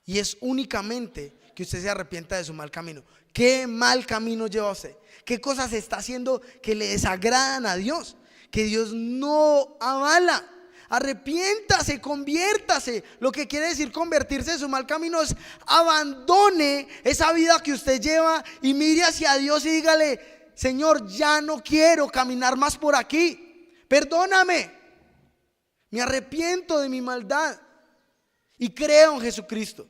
y es únicamente que usted se arrepienta de su mal camino. ¿Qué mal camino lleva usted? ¿Qué cosas está haciendo que le desagradan a Dios? Que Dios no avala. Arrepiéntase, conviértase. Lo que quiere decir convertirse de su mal camino es abandone esa vida que usted lleva y mire hacia Dios y dígale: Señor, ya no quiero caminar más por aquí. Perdóname. Me arrepiento de mi maldad y creo en Jesucristo.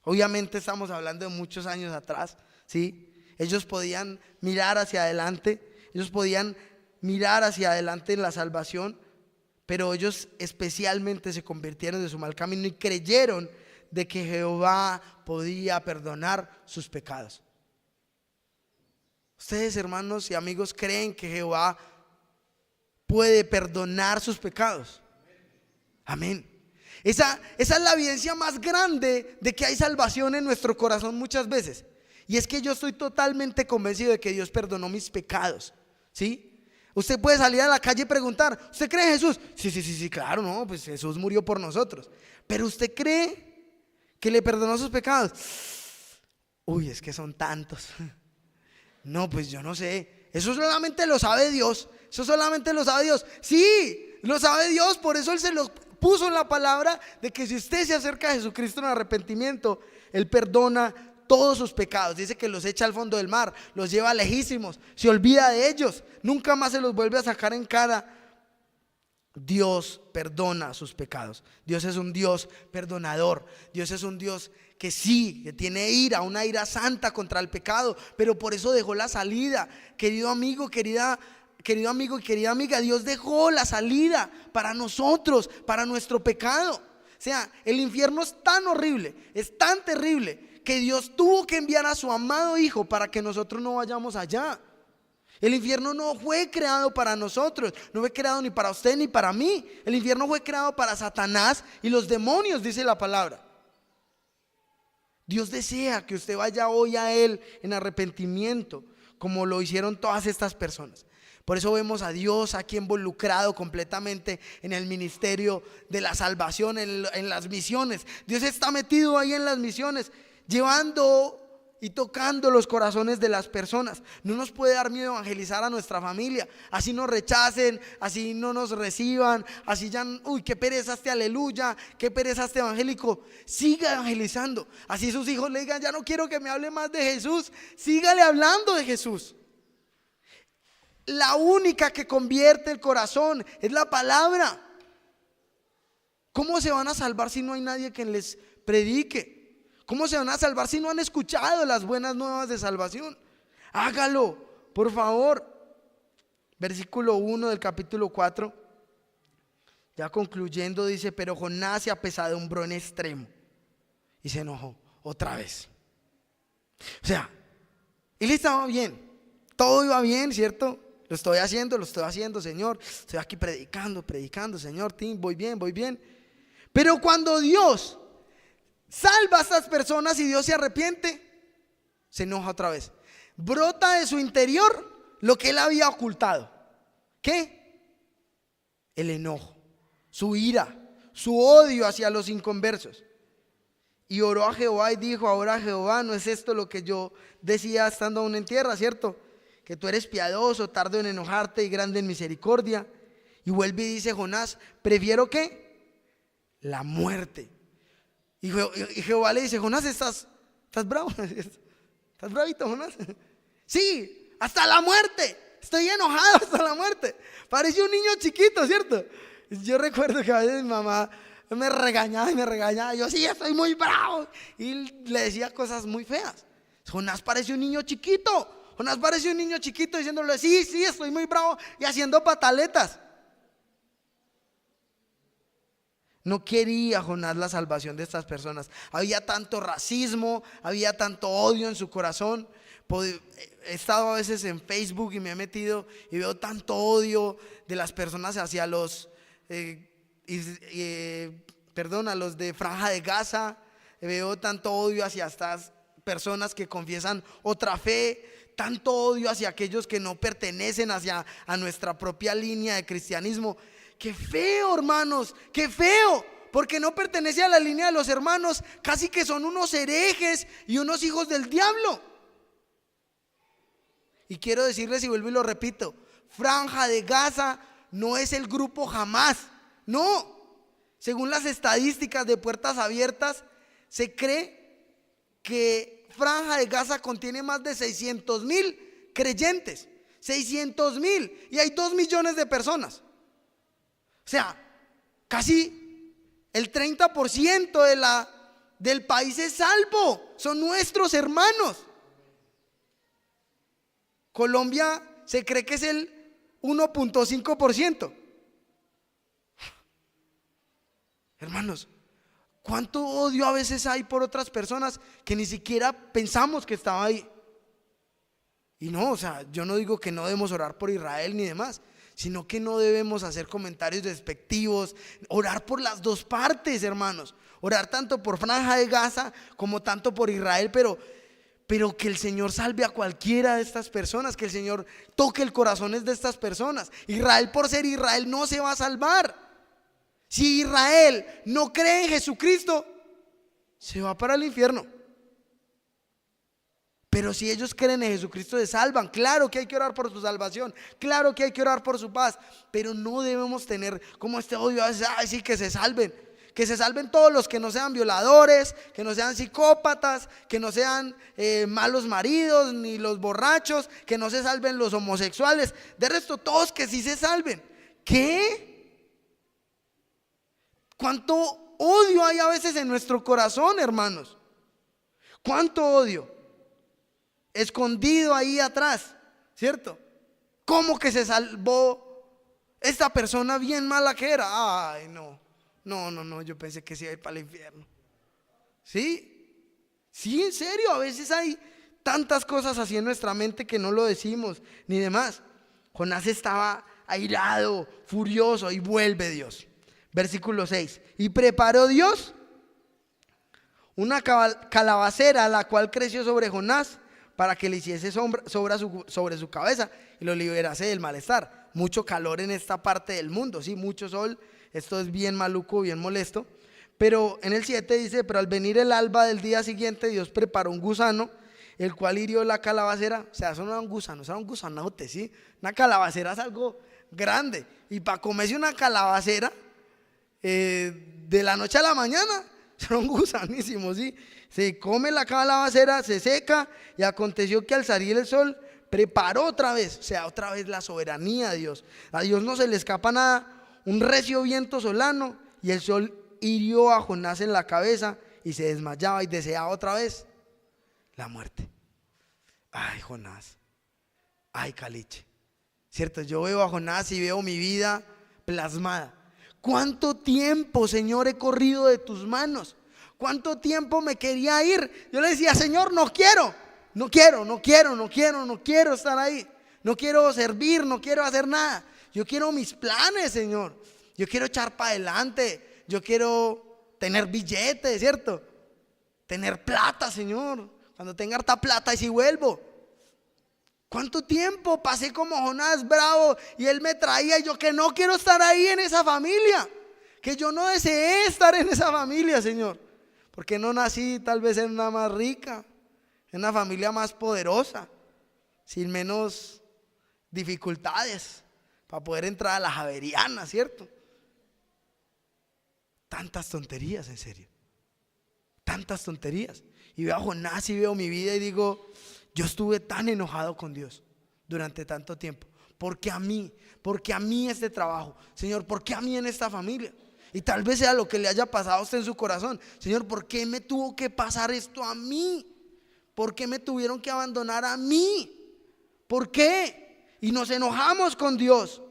Obviamente estamos hablando de muchos años atrás, ¿sí? Ellos podían mirar hacia adelante, ellos podían mirar hacia adelante en la salvación, pero ellos especialmente se convirtieron de su mal camino y creyeron de que Jehová podía perdonar sus pecados. Ustedes, hermanos y amigos, creen que Jehová puede perdonar sus pecados. Amén. Esa es la evidencia más grande de que hay salvación en nuestro corazón muchas veces. Y es que yo estoy totalmente convencido de que Dios perdonó mis pecados, ¿sí? Usted puede salir a la calle y preguntar: ¿usted cree en Jesús? Sí, claro, no, pues Jesús murió por nosotros. Pero ¿usted cree que le perdonó sus pecados? Uy, es que son tantos. No, pues yo no sé. Eso solamente lo sabe Dios. Eso solamente lo sabe Dios. Sí, lo sabe Dios, por eso Él se lo puso en la palabra de que si usted se acerca a Jesucristo en arrepentimiento, Él perdona todos sus pecados. Dice que los echa al fondo del mar, los lleva lejísimos, se olvida de ellos, nunca más se los vuelve a sacar en cara. Dios perdona sus pecados. Dios es un Dios perdonador. Dios es un Dios que sí, que tiene ira, una ira santa contra el pecado, pero por eso dejó la salida. Querido amigo, querido amigo y querida amiga, Dios dejó la salida para nosotros, para nuestro pecado. O sea, el infierno es tan horrible, es tan terrible, que Dios tuvo que enviar a su amado Hijo para que nosotros no vayamos allá. El infierno no fue creado para nosotros, no fue creado ni para usted ni para mí. El infierno fue creado para Satanás y los demonios, dice la palabra. Dios desea que usted vaya hoy a Él en arrepentimiento, como lo hicieron todas estas personas. Por eso vemos a Dios aquí involucrado completamente en el ministerio de la salvación, en las misiones. Dios está metido ahí en las misiones, llevando y tocando los corazones de las personas. No nos puede dar miedo evangelizar a nuestra familia, así nos rechacen, así no nos reciban, así ya, uy, qué pereza este aleluya, qué pereza este evangélico. Siga evangelizando, así sus hijos le digan: ya no quiero que me hable más de Jesús, sígale hablando de Jesús. La única que convierte el corazón es la palabra. ¿Cómo se van a salvar si no hay nadie que les predique? ¿Cómo se van a salvar si no han escuchado las buenas nuevas de salvación? Hágalo, por favor. Versículo 1 del capítulo 4, ya concluyendo, dice: pero Jonás se apesadumbró en extremo y se enojó otra vez. O sea, él estaba bien, todo iba bien, ¿cierto? Lo estoy haciendo, Señor. Estoy aquí predicando, Señor, voy bien. Pero cuando Dios salva a estas personas y Dios se arrepiente, se enoja otra vez. Brota de su interior lo que él había ocultado. ¿Qué? El enojo, su ira, su odio hacia los inconversos. Y oró a Jehová y dijo: ahora Jehová, ¿no es esto lo que yo decía estando aún en tierra, cierto? Que tú eres piadoso, tardo en enojarte y grande en misericordia. Y vuelve y dice Jonás: prefiero ¿qué? La muerte. Y Jehová le dice: Jonás, ¿estás bravo? ¿Estás bravito, Jonás? Sí, hasta la muerte. Estoy enojado hasta la muerte. Parece un niño chiquito, ¿cierto? Yo recuerdo que a veces mi mamá me regañaba y me regañaba. Yo: sí, estoy muy bravo. Y le decía cosas muy feas. Jonás parece un niño chiquito. Jonás parece un niño chiquito diciéndole: sí, estoy muy bravo, y haciendo pataletas. No quería Jonás la salvación de estas personas. Había tanto racismo, había tanto odio en su corazón. He estado a veces en Facebook y me he metido y veo tanto odio de las personas hacia los a los de Franja de Gaza. Veo tanto odio hacia estas personas que confiesan otra fe, tanto odio hacia aquellos que no pertenecen a nuestra propia línea de cristianismo. Qué feo, hermanos, qué feo, porque no pertenece a la línea de los hermanos. Casi que son unos herejes y unos hijos del diablo. Y quiero decirles, y vuelvo y lo repito: Franja de Gaza no es el grupo Hamás. No, según las estadísticas de Puertas Abiertas, se cree que Franja de Gaza contiene más de 600,000 creyentes. 600,000, y hay 2 millones de personas. O sea, casi el 30% del país es salvo. Son nuestros hermanos. Colombia se cree que es el 1.5%. Hermanos, ¿cuánto odio a veces hay por otras personas que ni siquiera pensamos que estaba ahí? Y no, o sea, yo no digo que no debemos orar por Israel ni demás, sino que no debemos hacer comentarios despectivos. Orar por las dos partes, hermanos. Orar tanto por Franja de Gaza como tanto por Israel, pero que el Señor salve a cualquiera de estas personas, que el Señor toque el corazón de estas personas. Israel, por ser Israel, no se va a salvar. Si Israel no cree en Jesucristo, se va para el infierno. Pero si ellos creen en Jesucristo, se salvan. Claro que hay que orar por su salvación, claro que hay que orar por su paz, pero no debemos tener como este odio a veces: ay, sí, que se salven. Que se salven todos los que no sean violadores, que no sean psicópatas, que no sean malos maridos, ni los borrachos, que no se salven los homosexuales. De resto, todos que sí se salven. ¿Qué? ¿Cuánto odio hay a veces en nuestro corazón, hermanos? ¿Cuánto odio? Escondido ahí atrás, ¿cierto? ¿Cómo que se salvó esta persona bien mala que era? Ay, no, yo pensé que se iba a ir para el infierno. ¿Sí? Sí, en serio, a veces hay tantas cosas así en nuestra mente que no lo decimos ni demás. Jonás estaba airado, furioso, y vuelve Dios. Versículo 6: y preparó Dios una calabacera, la cual creció sobre Jonás, para que le hiciese sombra sobre su cabeza y lo liberase del malestar. Mucho calor en esta parte del mundo, sí, mucho sol. Esto es bien maluco, bien molesto. Pero en el 7 dice: pero al venir el alba del día siguiente, Dios preparó un gusano, el cual hirió la calabacera. O sea, eso no era un gusano, eso era un gusanote, ¿sí? Una calabacera es algo grande. Y para comerse una calabacera de la noche a la mañana, son gusanísimos, ¿sí? Se come la calabacera, se seca, y aconteció que al salir el sol, preparó otra vez, o sea, otra vez la soberanía de Dios. A Dios no se le escapa nada. Un recio viento solano, y el sol hirió a Jonás en la cabeza, y se desmayaba y deseaba otra vez la muerte. Ay, Jonás, ay, Caliche, cierto, yo veo a Jonás y veo mi vida plasmada. ¿Cuánto tiempo, Señor, he corrido de tus manos? ¿Cuánto tiempo me quería ir? Yo le decía: Señor, no quiero estar ahí. No quiero servir, no quiero hacer nada. Yo quiero mis planes, Señor. Yo quiero echar para adelante. Yo quiero tener billetes, ¿cierto? Tener plata, Señor. Cuando tenga harta plata, y si vuelvo. ¿Cuánto tiempo pasé como Jonás bravo, y él me traía, y yo que no quiero estar ahí en esa familia, que yo no deseé estar en esa familia, Señor, porque no nací tal vez en una más rica, en una familia más poderosa, sin menos dificultades para poder entrar a la Javeriana, ¿cierto? Tantas tonterías, en serio, tantas tonterías. Y veo a Jonás y veo mi vida y digo, yo estuve tan enojado con Dios durante tanto tiempo. ¿Por qué a mí? ¿Por qué a mí este trabajo? Señor, ¿por qué a mí en esta familia? Y tal vez sea lo que le haya pasado a usted en su corazón. Señor, ¿por qué me tuvo que pasar esto a mí? ¿Por qué me tuvieron que abandonar a mí? ¿Por qué? Y nos enojamos con Dios.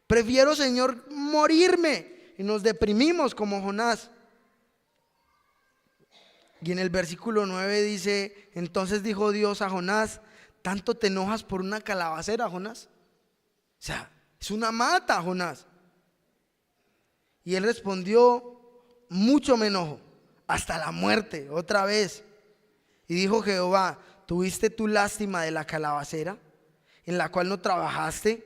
Prefiero, Señor, morirme. Y nos deprimimos como Jonás. Y en el versículo 9 dice, entonces dijo Dios a Jonás, ¿tanto te enojas por una calabacera, Jonás? O sea, es una mata, Jonás. Y él respondió, mucho me enojo, hasta la muerte, otra vez. Y dijo Jehová, ¿tuviste tú lástima de la calabacera, en la cual no trabajaste,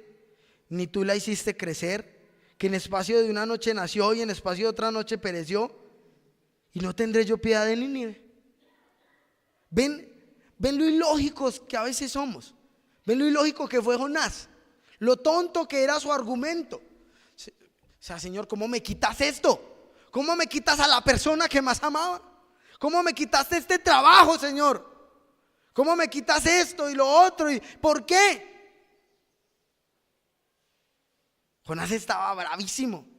ni tú la hiciste crecer, que en espacio de una noche nació y en espacio de otra noche pereció? Y no tendré yo piedad de Nínive. Ven lo ilógicos que a veces somos. Ven lo ilógico que fue Jonás, lo tonto que era su argumento. O sea, Señor, ¿cómo me quitas esto? ¿Cómo me quitas a la persona que más amaba? ¿Cómo me quitaste este trabajo, Señor? ¿Cómo me quitas esto y lo otro? ¿Y por qué? Jonás estaba bravísimo.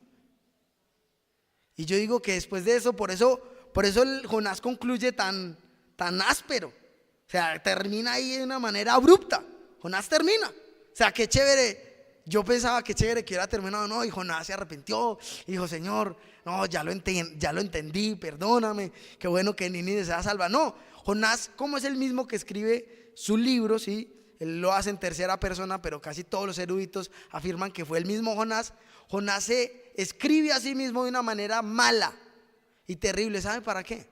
Y yo digo que después de eso, por eso el Jonás concluye tan áspero. O sea, termina ahí de una manera abrupta. Jonás termina. O sea, qué chévere. Yo pensaba que chévere que hubiera terminado, no, y Jonás se arrepintió. Y dijo, Señor, no, ya lo entendí, perdóname. Qué bueno que Nínive sea salva. No, Jonás, como es el mismo que escribe su libro, ¿sí? Él lo hace en tercera persona, pero casi todos los eruditos afirman que fue el mismo Jonás. Jonás se escribe a sí mismo de una manera mala y terrible. ¿Sabe para qué?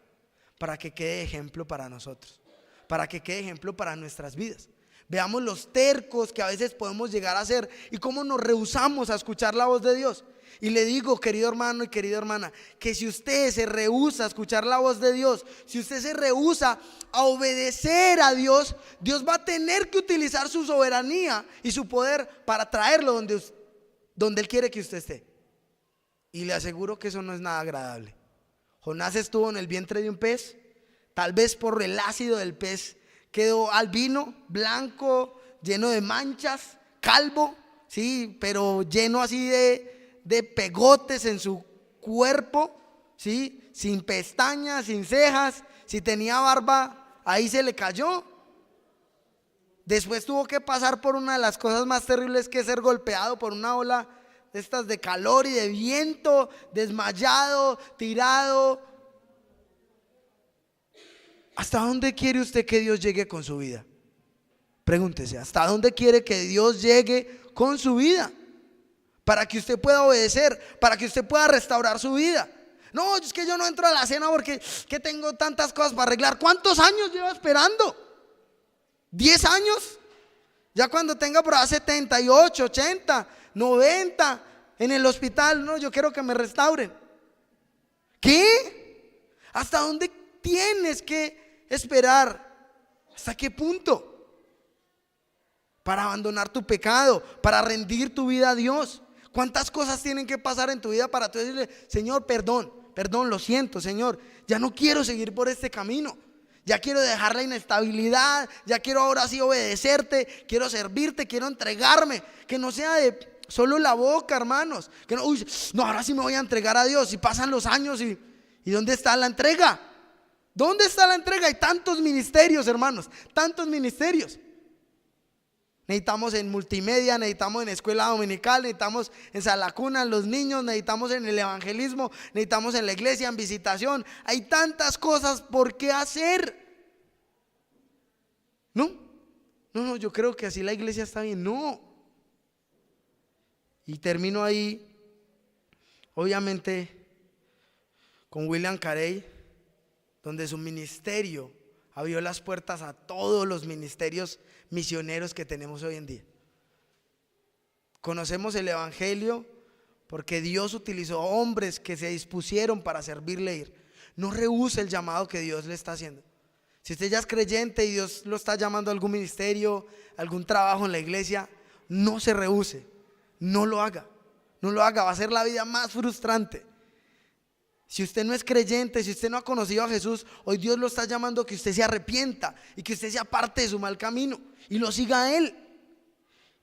Para que quede ejemplo para nosotros, para que quede ejemplo para nuestras vidas. Veamos los tercos que a veces podemos llegar a ser y cómo nos rehusamos a escuchar la voz de Dios. Y le digo, querido hermano y querida hermana, que si usted se rehúsa a escuchar la voz de Dios, si usted se rehúsa a obedecer a Dios, Dios va a tener que utilizar su soberanía y su poder para traerlo donde Él quiere que usted esté. Y le aseguro que eso no es nada agradable. Jonás estuvo en el vientre de un pez, tal vez por el ácido del pez quedó albino, blanco, lleno de manchas, calvo, sí, pero lleno así de pegotes en su cuerpo, sí, sin pestañas, sin cejas. Si tenía barba, ahí se le cayó. Después tuvo que pasar por una de las cosas más terribles, que es ser golpeado por una ola de estas de calor y de viento, desmayado, tirado. ¿Hasta dónde quiere usted que Dios llegue con su vida? Pregúntese, ¿hasta dónde quiere que Dios llegue con su vida? Para que usted pueda obedecer, para que usted pueda restaurar su vida. No, es que yo no entro a la cena porque que tengo tantas cosas para arreglar. ¿Cuántos años lleva esperando? ¿10 años? Ya cuando tenga por ahí 78, 80, 90 en el hospital, no, yo quiero que me restauren. ¿Qué? ¿Hasta dónde tienes que esperar? ¿Hasta qué punto? Para abandonar tu pecado, para rendir tu vida a Dios. ¿Cuántas cosas tienen que pasar en tu vida para tú decirle, Señor, perdón, lo siento, Señor, ya no quiero seguir por este camino? Ya quiero dejar la inestabilidad, ya quiero ahora sí obedecerte, quiero servirte, quiero entregarme. Que no sea de solo la boca, hermanos. Que no, no, ahora sí me voy a entregar a Dios. Y pasan los años y ¿dónde está la entrega? ¿Dónde está la entrega? Hay tantos ministerios, hermanos, tantos ministerios. Necesitamos en multimedia, necesitamos en escuela dominical, necesitamos en sala cuna, en los niños, necesitamos en el evangelismo, necesitamos en la iglesia, en visitación. Hay tantas cosas por qué hacer. No, yo creo que así la iglesia está bien. No. Y termino ahí, obviamente, con William Carey, donde su ministerio abrió las puertas a todos los ministerios misioneros que tenemos hoy en día. Conocemos el evangelio porque Dios utilizó hombres que se dispusieron para servirle ir. No rehúse el llamado que Dios le está haciendo. Si usted ya es creyente y Dios lo está llamando a algún ministerio, algún trabajo en la iglesia, no se rehúse, no lo haga, no lo haga, va a ser la vida más frustrante. Si usted no es creyente, si usted no ha conocido a Jesús, hoy Dios lo está llamando a que usted se arrepienta y que usted se aparte de su mal camino y lo siga a Él.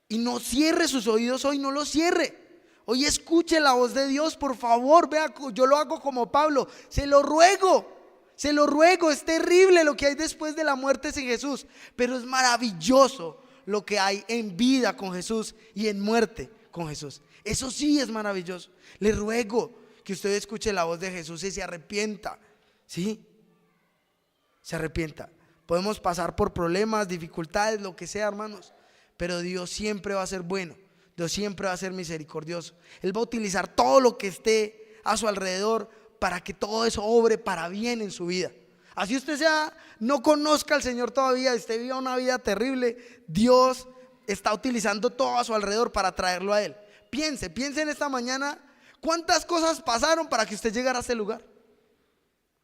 Y no cierre sus oídos hoy, no los cierre. Hoy escuche la voz de Dios, por favor. Vea, yo lo hago como Pablo, se lo ruego. Es terrible lo que hay después de la muerte sin Jesús, pero es maravilloso lo que hay en vida con Jesús y en muerte con Jesús. Eso sí es maravilloso. Le ruego que usted escuche la voz de Jesús y se arrepienta, ¿sí? Se arrepienta. Podemos pasar por problemas, dificultades, lo que sea, hermanos, pero Dios siempre va a ser bueno. Dios siempre va a ser misericordioso. Él va a utilizar todo lo que esté a su alrededor para que todo eso obre para bien en su vida. Así usted no conozca al Señor todavía, usted viva una vida terrible, Dios está utilizando todo a su alrededor para traerlo a Él. Piense en esta mañana cuántas cosas pasaron para que usted llegara a ese lugar.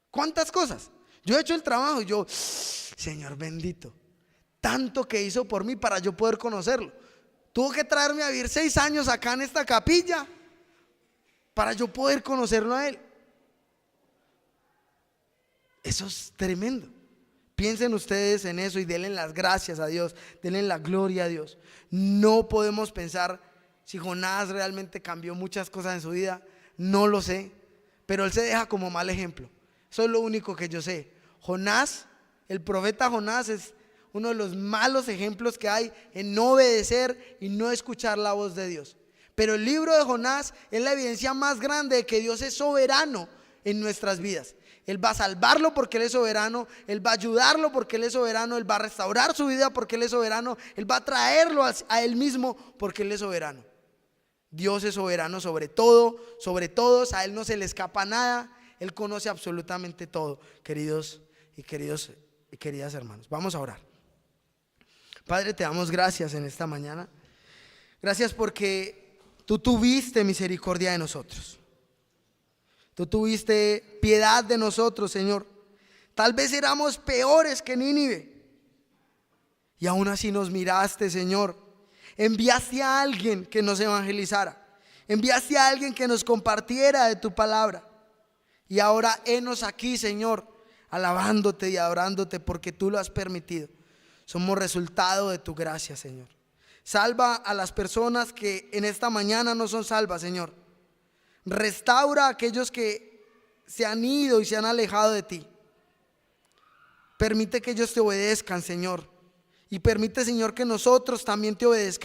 ¿Cuántas cosas? Yo he hecho el trabajo y yo, Señor bendito, tanto que hizo por mí para yo poder conocerlo. Tuvo que traerme a vivir 6 años acá en esta capilla para yo poder conocerlo a Él. Eso es tremendo. Piensen ustedes en eso y denle las gracias a Dios, denle la gloria a Dios. No podemos pensar si Jonás realmente cambió muchas cosas en su vida, no lo sé, pero él se deja como mal ejemplo. Eso es lo único que yo sé. Jonás, el profeta Jonás, es uno de los malos ejemplos que hay en no obedecer y no escuchar la voz de Dios. Pero el libro de Jonás es la evidencia más grande de que Dios es soberano en nuestras vidas. Él va a salvarlo porque Él es soberano, Él va a ayudarlo porque Él es soberano, Él va a restaurar su vida porque Él es soberano, Él va a traerlo a Él mismo porque Él es soberano. Dios es soberano sobre todo, sobre todos, a Él no se le escapa nada, Él conoce absolutamente todo, queridas hermanos. Vamos a orar. Padre, te damos gracias en esta mañana. Gracias porque tú tuviste misericordia de nosotros. Tú tuviste piedad de nosotros, Señor. Tal vez éramos peores que Nínive y aún así nos miraste, Señor. Enviaste a alguien que nos evangelizara. Enviaste a alguien que nos compartiera de tu palabra. Y ahora henos aquí, Señor, alabándote y adorándote porque tú lo has permitido. Somos resultado de tu gracia, Señor. Salva a las personas que en esta mañana no son salvas, Señor. Restaura a aquellos que se han ido y se han alejado de ti. Permite que ellos te obedezcan, Señor. Y permite, Señor, que nosotros también te obedezcamos.